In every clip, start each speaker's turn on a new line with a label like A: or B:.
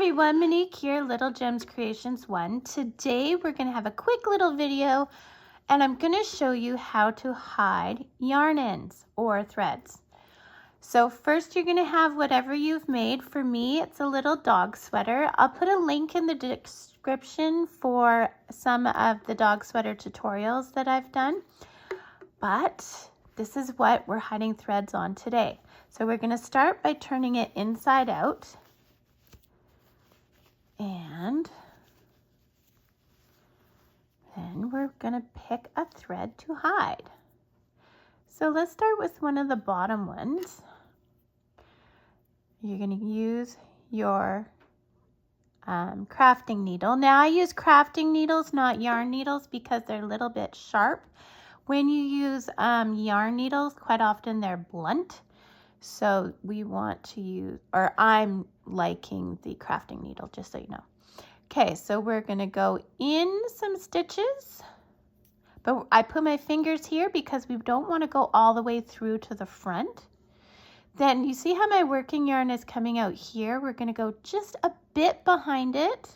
A: everyone, Monique here, Little Gems Creations 1. Today we're going to have a quick little video and I'm going to show you how to hide yarn ends or threads. So first you're going to have whatever you've made. For me it's a little dog sweater. I'll put a link in the description for some of the dog sweater tutorials that I've done. But this is what we're hiding threads on today. So we're going to start by turning it inside out. And then we're going to pick a thread to hide. So let's start with one of the bottom ones. You're going to use your crafting needle. Now I use crafting needles, not yarn needles, because they're a little bit sharp. When you use yarn needles, quite often they're blunt. So we want to use, or I'm liking the crafting needle, just so you know. Okay, so we're going to go in some stitches, but I put my fingers here because we don't want to go all the way through to the front. Then you see how my working yarn is coming out here? We're going to go just a bit behind it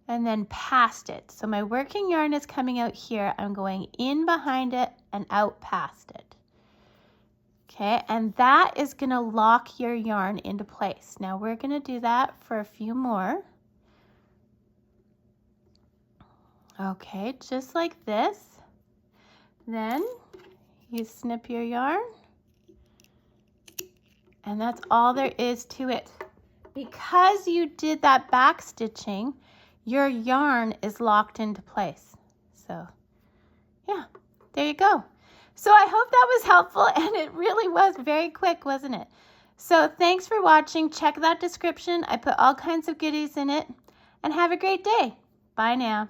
A: and then past it. So my working yarn is coming out here. I'm going in behind it and out past it. Okay, and that is going to lock your yarn into place. Now we're going to do that for a few more. Okay, just like this. Then you snip your yarn. And that's all there is to it. Because you did that back stitching, your yarn is locked into place. So yeah, there you go. So I hope that was helpful, and it really was very quick, wasn't it? So thanks for watching. Check that description. I put all kinds of goodies in it, and have a great day. Bye now.